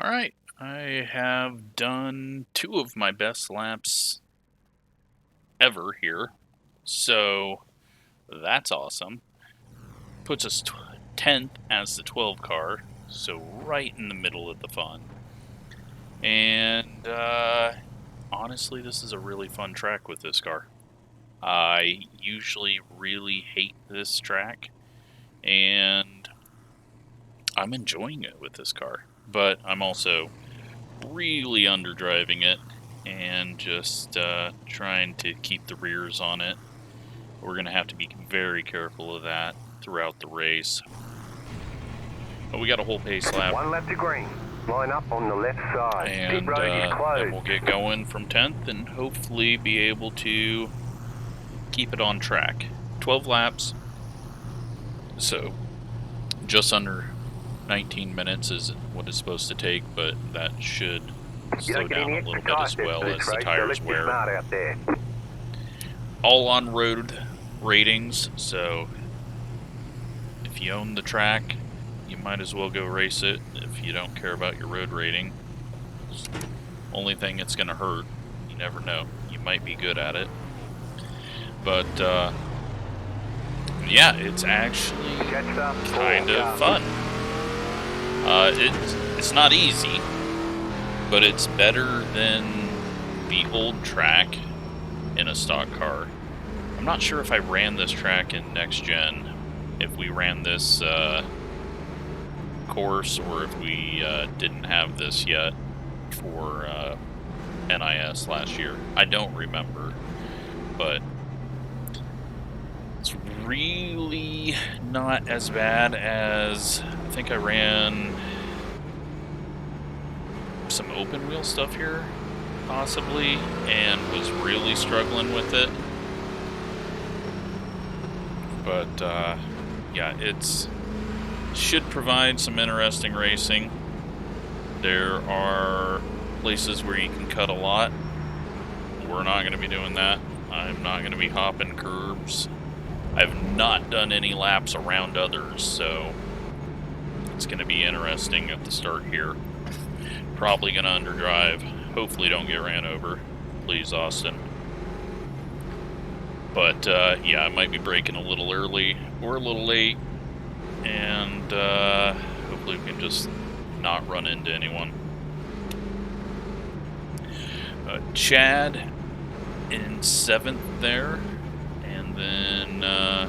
Alright, I have done 2 of my best laps ever here, so that's awesome. Puts us 10th as the 12 car, so right in the middle of the fun. And honestly, this is a really fun track with this car. I usually really hate this track, and I'm enjoying it with this car, but I'm also really underdriving it and just trying to keep the rears on it. We're going to have to be very careful of that throughout the race. But we got a whole pace lap. 1 lap to green. Line up on the left side. And Pit road is closed. then we'll get going from 10th and hopefully be able to keep it on track. 12 laps. So just under 19 minutes is what it's supposed to take, but that should slow down a little bit as well as the tires wear. All on road ratings, so if you own the track, you might as well go race it if you don't care about your road rating. Only thing it's going to hurt, you never know. You might be good at it. But, yeah, it's actually kind of fun. It's not easy, but it's better than the old track in a stock car. I'm not sure if I ran this track in Next Gen, if we ran this course, or if we didn't have this yet for NIS last year. I don't remember, but it's really not as bad as I think I ran some open wheel stuff here, possibly, and was really struggling with it. But yeah, it should provide some interesting racing. There are places where you can cut a lot. We're not going to be doing that. I'm not going to be hopping curbs. I've not done any laps around others, so it's going to be interesting at the start here. Probably going to underdrive. Hopefully don't get ran over. Please, Austin. But, yeah, I might be braking a little early or a little late. And, hopefully we can just not run into anyone. Chad in 7th there. And then, I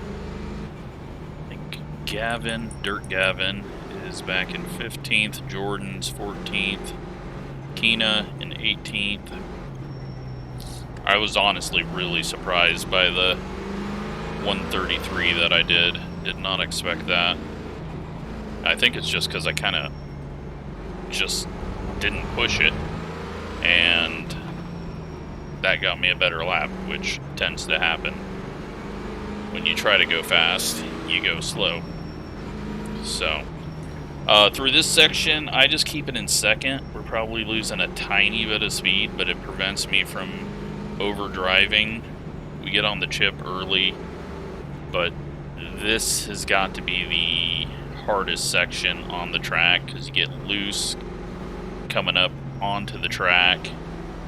think Gavin, Dirt Gavin, is back in 15th. Jordan's 14th. Keena in 18th. I was honestly really surprised by the 133 that I did. Did not expect that. I think it's just because I kind of just didn't push it, and that got me a better lap, which tends to happen. When you try to go fast, you go slow. So, through this section, I just keep it in 2nd. We're probably losing a tiny bit of speed, but it prevents me from overdriving. We get on the chip early, but this has got to be the hardest section on the track because you get loose coming up onto the track,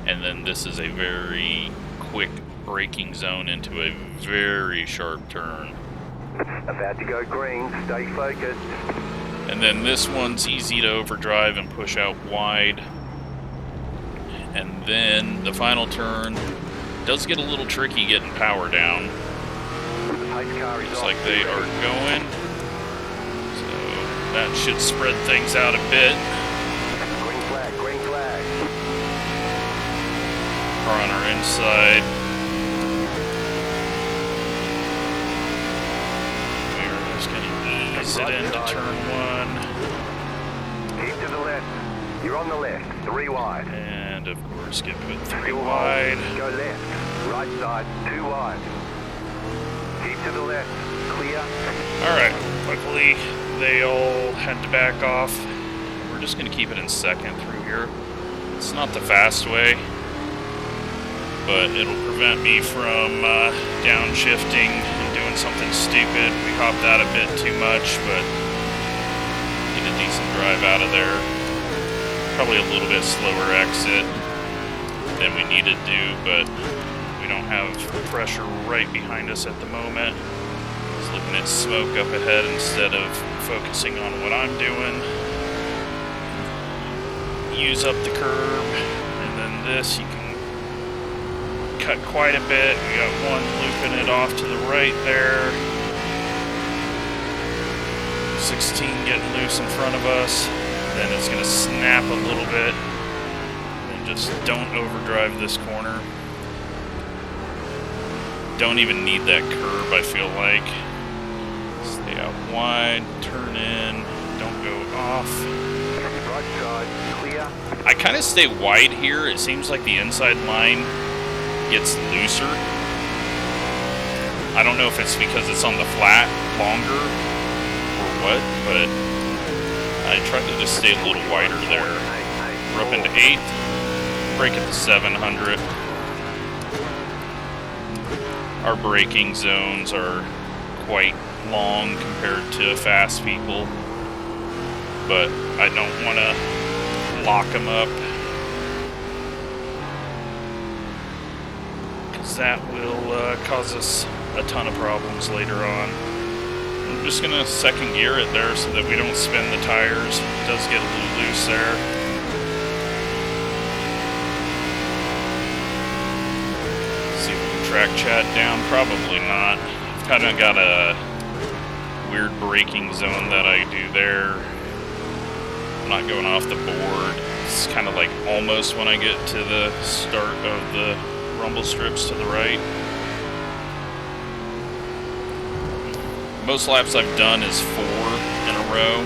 and then this is a very quick braking zone into a very sharp turn. About to go green, stay focused. And then this one's easy to overdrive and push out wide. And then the final turn does get a little tricky getting power down. Looks like they are going. So that should spread things out a bit. Green flag, green flag. Car on our inside. We're just going to ease it into turn 1. Keep to the left. You're on the left. 3 wide. And of course get put 3 wide. Go left. Right side. 2 wide. Keep to the left. Clear. Alright, luckily they all had to back off. We're just going to keep it in 2nd through here. It's not the fast way, but it'll prevent me from downshifting and doing something stupid. We hopped out a bit too much, but get a decent drive out of there. Probably a little bit slower exit than we need to do, but we don't have pressure right behind us at the moment. Just looking at smoke up ahead instead of focusing on what I'm doing. Use up the curb, and then this you can cut quite a bit. We got one looping it off to the right there. 16 getting loose in front of us. Then it's going to snap a little bit. And just don't overdrive this corner. Don't even need that curb, I feel like. Stay out wide, turn in, don't go off. Right side, clear. I kind of stay wide here. It seems like the inside line gets looser. I don't know if it's because it's on the flat longer or what, but I try to just stay a little wider there. We're up into 8th, brake at the 700. Our braking zones are quite long compared to fast people, but I don't want to lock them up, because that will cause us a ton of problems later on. I'm just going to second gear it there so that we don't spin the tires. It does get a little loose there. See if we can track Chad down. Probably not. I've kind of got a weird braking zone that I do there. I'm not going off the board. It's kind of like almost when I get to the start of the rumble strips to the right. Most laps I've done is 4 in a row,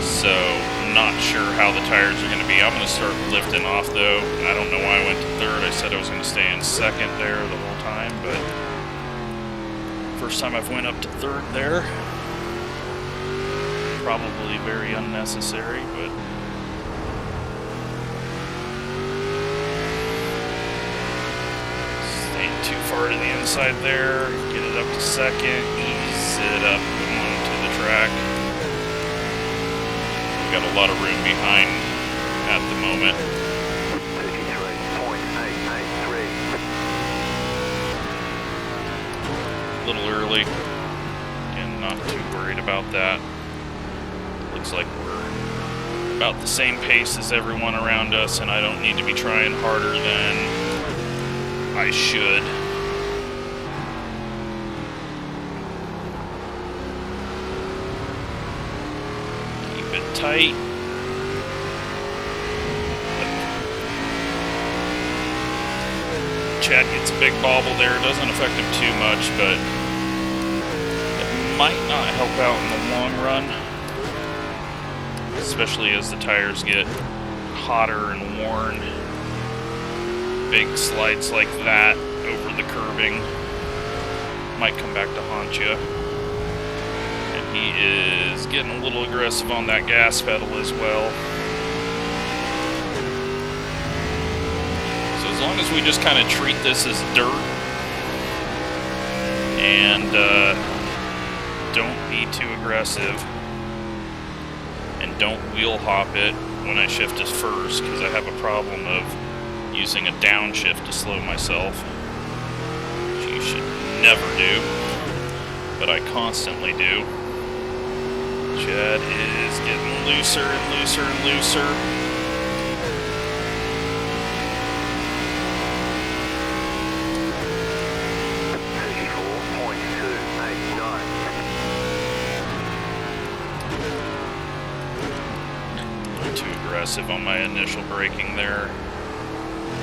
so I'm not sure how the tires are going to be. I'm going to start lifting off though. I don't know why I went to 3rd. I said I was going to stay in 2nd there the whole time, but first time I've went up to 3rd there. Probably very unnecessary, but staying too far to the inside there. Get it up to 2nd, ease it up onto the track. We've got a lot of room behind at the moment. 33.883. A little early, and not too worried about that. Looks like we're about the same pace as everyone around us, and I don't need to be trying harder than I should. Keep it tight. Chad gets a big bobble there. It doesn't affect him too much, but it might not help out in the long run, especially as the tires get hotter and worn. Big slides like that over the curbing might come back to haunt you. And he is getting a little aggressive on that gas pedal as well. So as long as we just kind of treat this as dirt and don't be too aggressive, and don't wheel hop it when I shift to first, because I have a problem of using a downshift to slow myself, which you should never do, but I constantly do. Chad is getting looser and looser and looser. On my initial braking there,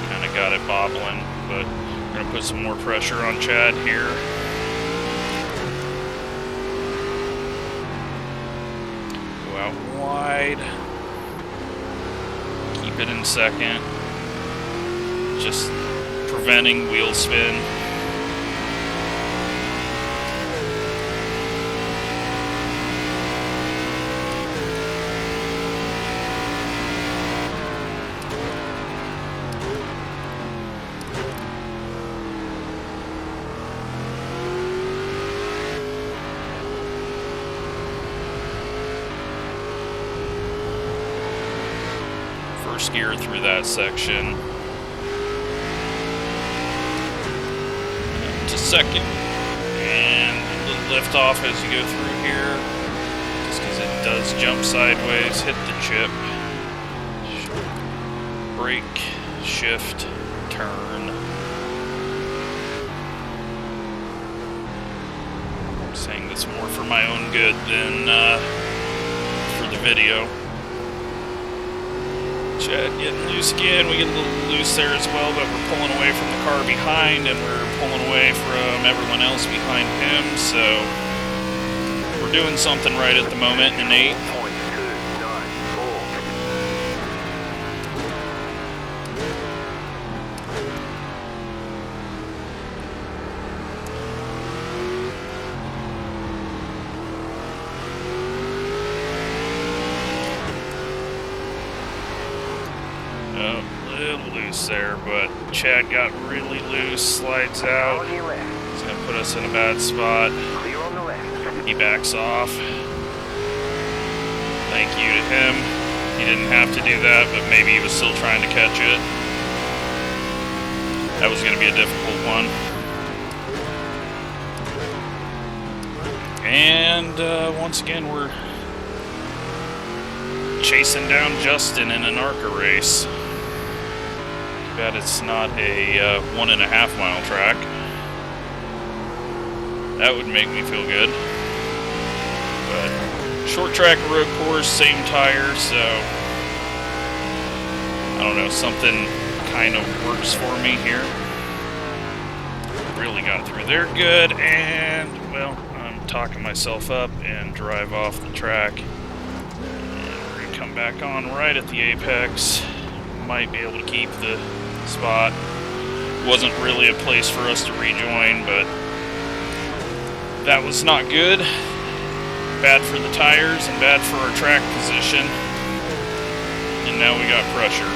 kind of got it bobbling, but we're gonna put some more pressure on Chad here. Go out wide, keep it in 2nd, just preventing wheel spin. first gear through that section. To second, and a little lift off as you go through here, just because it does jump sideways. Hit the chip, brake, shift, turn. I'm saying this more for my own good than for the video. Chad getting loose again. We get a little loose there as well, but we're pulling away from the car behind, and we're pulling away from everyone else behind him, so we're doing something right at the moment in 8. There, but Chad got really loose, slides out. He's going to put us in a bad spot. He backs off. Thank you to him. He didn't have to do that, but maybe he was still trying to catch it. That was going to be a difficult one. And once again, we're chasing down Justin in an ARCA race. Bad it's not a 1.5 mile track. That would make me feel good. But short track road course, same tires, so I don't know, something kind of works for me here. Really got through there good, and well, I'm talking myself up and drive off the track. And we're gonna come back on right at the apex. Might be able to keep the spot. Wasn't really a place for us to rejoin, but that was not good. Bad for the tires and bad for our track position. And now we got pressure.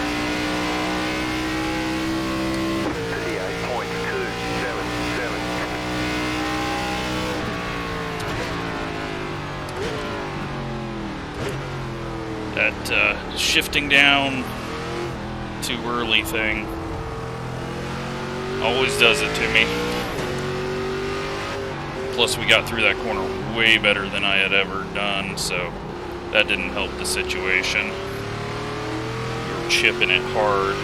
38.277. That shifting down too early thing always does it to me. Plus we got through that corner way better than I had ever done, so that didn't help the situation. We were chipping it hard.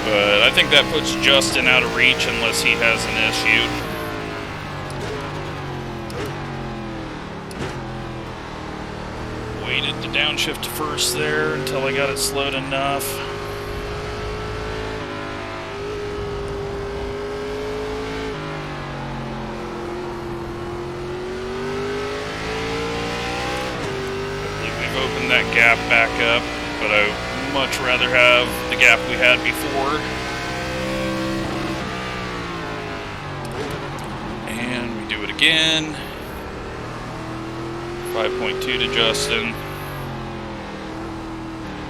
But I think that puts Justin out of reach unless he has an issue. Waited to downshift to first there until I got it slowed enough. Hopefully we've opened that gap back up, but I would much rather have the gap we had before. And we do it again. 5.2 to Justin.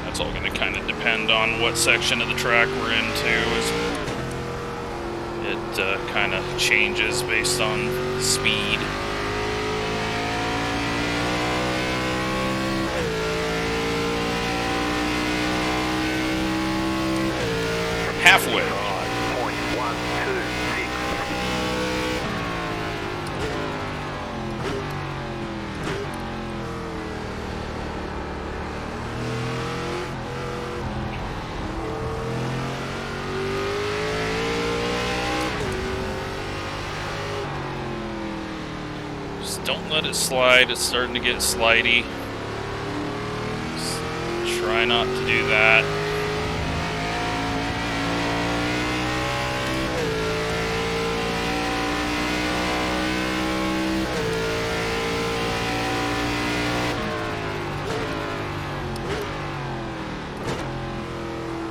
That's all going to kind of depend on what section of the track we're into. It kind of changes based on speed. From halfway. Don't let it slide. It's starting to get slidey. Just try not to do that.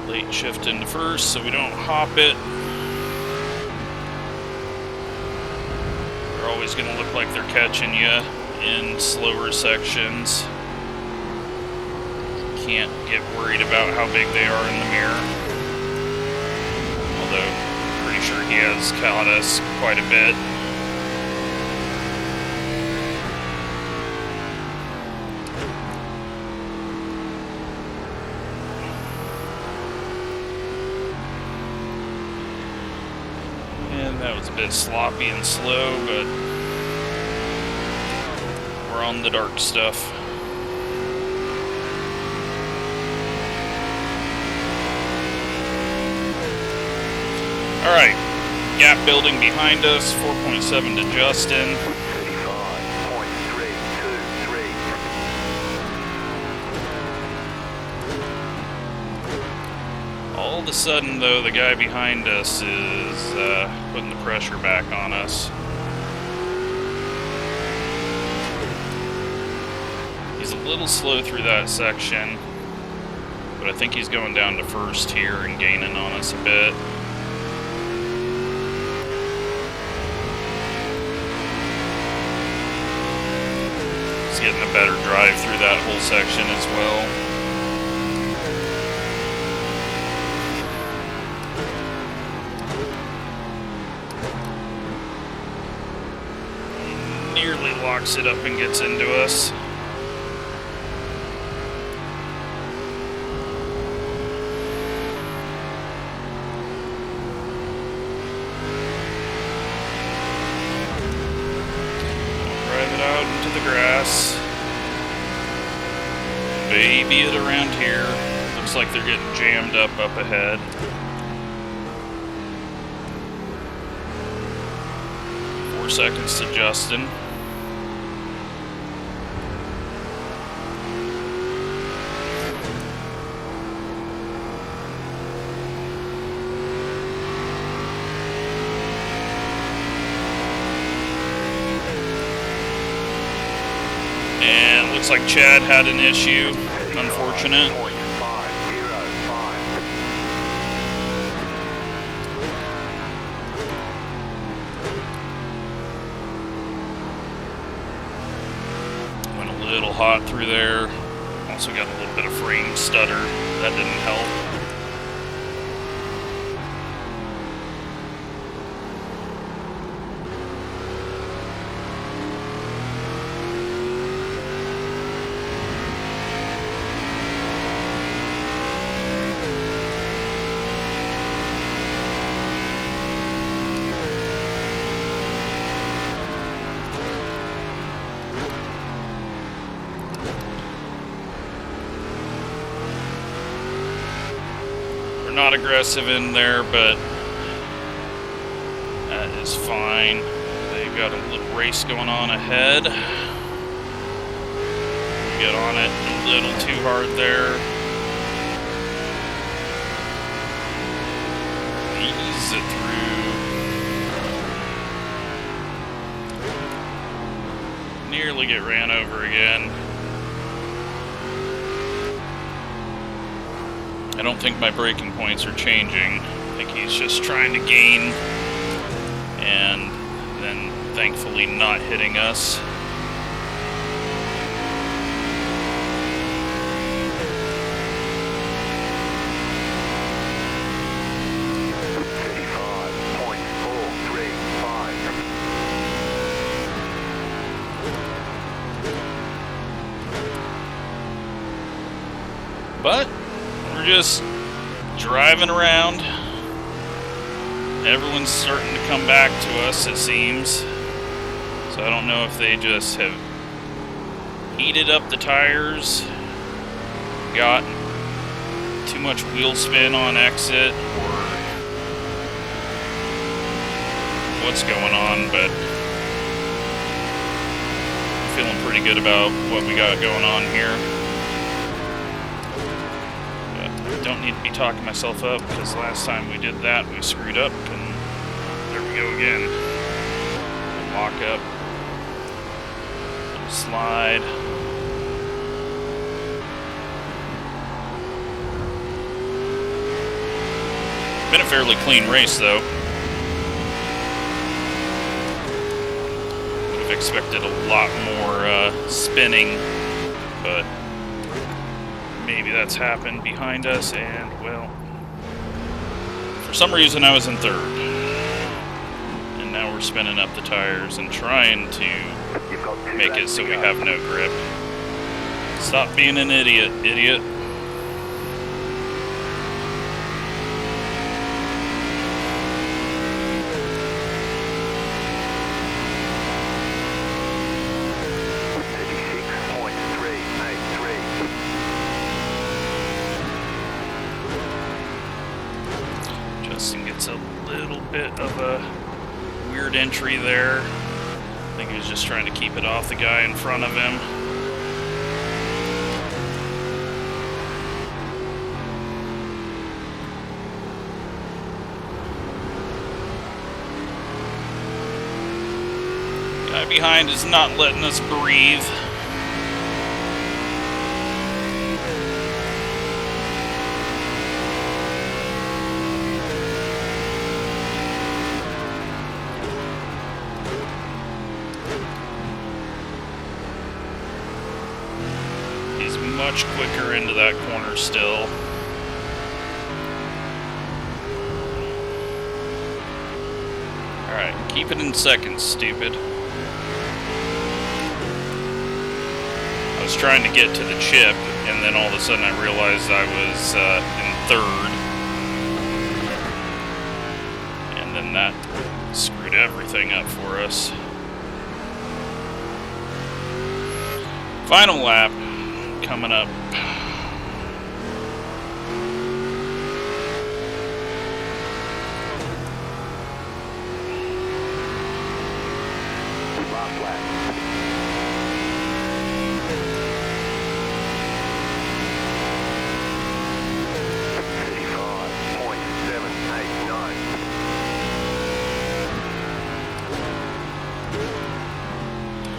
Late shift into first so we don't hop it. Always going to look like they're catching you in slower sections. Can't get worried about how big they are in the mirror. Although, pretty sure he has caught us quite a bit. That was a bit sloppy and slow, but we're on the dark stuff. Alright, gap building behind us, 4.7 to Justin. 35.323. All of a sudden, though, the guy behind us is putting the pressure back on us. He's a little slow through that section, but I think he's going down to first here and gaining on us a bit. He's getting a better drive through that whole section as well. Nearly locks it up and gets into us. Grass. Baby it around here. Looks like they're getting jammed up ahead. Four seconds to Justin. Looks like Chad had an issue. Unfortunate. Went a little hot through there. Also got a little bit of frame stutter. That didn't help. Not aggressive in there, but that is fine. They've got a little race going on ahead. We get on it a little too hard there. Ease it through. Nearly get ran over again. I don't think my braking points are changing. I think he's just trying to gain and then thankfully not hitting us. But we're just driving around. Everyone's starting to come back to us, it seems. So I don't know if they just have heated up the tires, got too much wheel spin on exit, or what's going on, but I'm feeling pretty good about what we got going on here. Don't need to be talking myself up, because last time we did that we screwed up, and there we go again. Lock up, little slide. Been a fairly clean race though. Would have expected a lot more spinning, but maybe that's happened behind us, and well, for some reason I was in third. And now we're spinning up the tires and trying to make it so we have no grip. Stop being an idiot, idiot. gets a little bit of a weird entry there. I think he was just trying to keep it off the guy in front of him. Guy behind is not letting us breathe. He's much quicker into that corner still. Alright, keep it in seconds, stupid. I was trying to get to the chip, and then all of a sudden I realized I was in third. And then that screwed everything up for us. Final lap coming up. Last lap.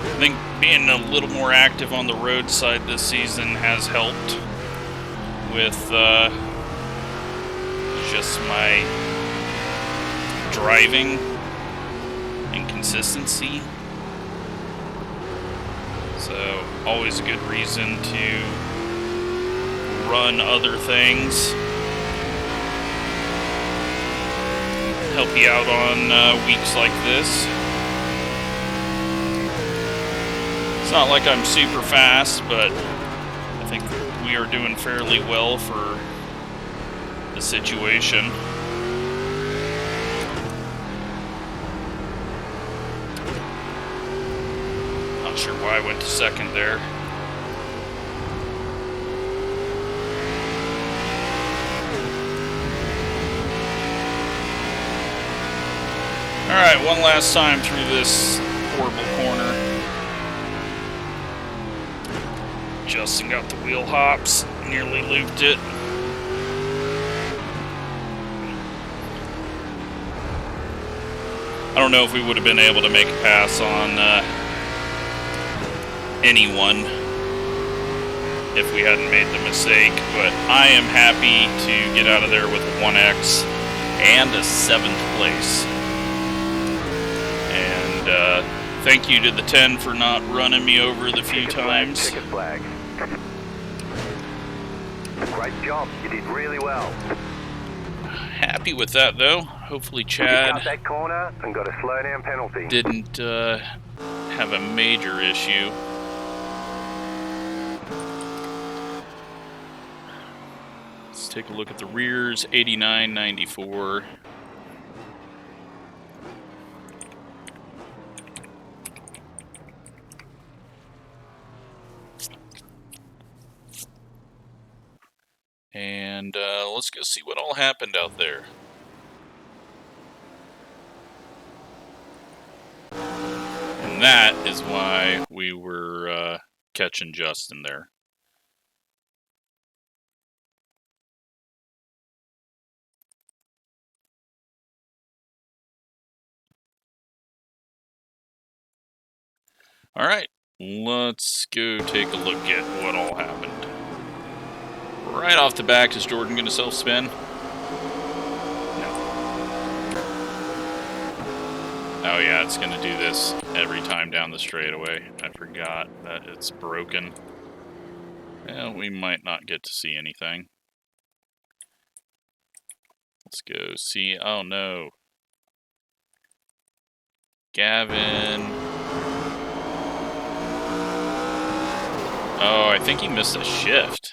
I think being a little more active on the roadside this season has helped with just my driving and consistency. So, always a good reason to run other things. Help you out on weeks like this. It's not like I'm super fast, but I think we are doing fairly well for the situation. Not sure why I went to second there. Alright, one last time through this horrible corner. Justin got the wheel hops, nearly looped it. I don't know if we would have been able to make a pass on anyone if we hadn't made the mistake, but I am happy to get out of there with a 1X and a 7th place. And thank you to the 10 for not running me over the few times. Ticket flag. Great job, you did really well. Happy with that though. Hopefully You Chad cut that corner and got a slow down penalty. didn't have a major issue. Let's take a look at the rears. 89.94. And let's go see what all happened out there. And that is why we were catching Justin there. All right, let's go take a look at what all happened. Right off the back, is Jordan going to self-spin? No. Oh yeah, it's going to do this every time down the straightaway. I forgot that it's broken. Well, we might not get to see anything. Let's go see. Oh no. Gavin. Oh, I think he missed a shift.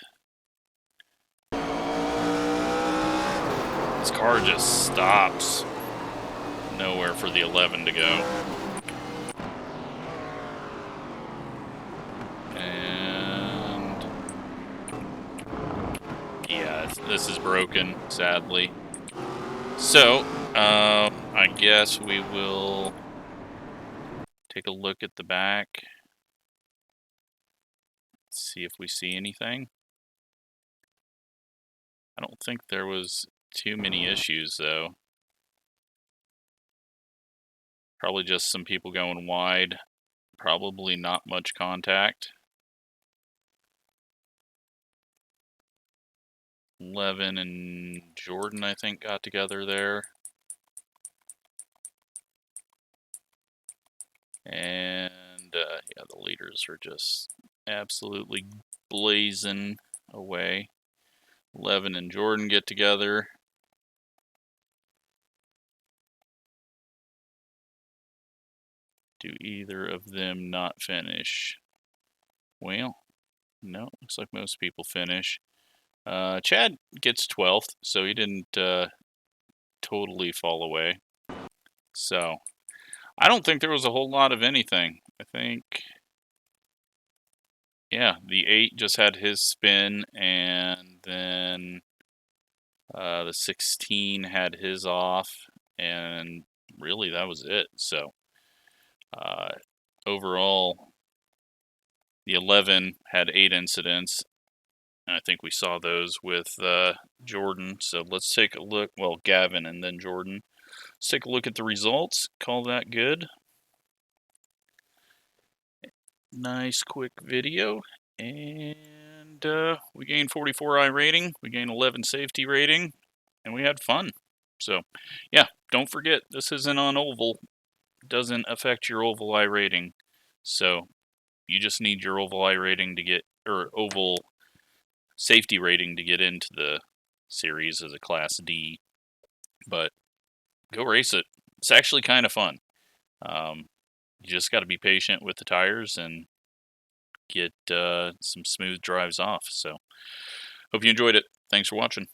This car just stops. Nowhere for the 11 to go. And yeah, this is broken, sadly. So, I guess we will take a look at the back. See if we see anything. I don't think there was too many issues, though. Probably just some people going wide. Probably not much contact. 11 and Jordan, I think, got together there. And, yeah, the leaders are just absolutely blazing away. 11 and Jordan get together. Do either of them not finish? Well, no, looks like most people finish. Chad gets 12th, so he didn't totally fall away. So, I don't think there was a whole lot of anything. I think, yeah, the 8 just had his spin, and then the 16 had his off, and really that was it. So, overall, the 11 had 8 incidents. I think we saw those with Jordan. So let's take a look. Well, Gavin and then Jordan. Let's take a look at the results. Call that good. Nice quick video. And we gained 44 iRating. We gained 11 safety rating. And we had fun. So, yeah, don't forget, this isn't on oval. It doesn't affect your oval iRating. So, you just need your oval iRating to get, or oval safety rating to get into the series as a Class D. But go race it. It's actually kind of fun. You just got to be patient with the tires and get some smooth drives off. So, hope you enjoyed it. Thanks for watching.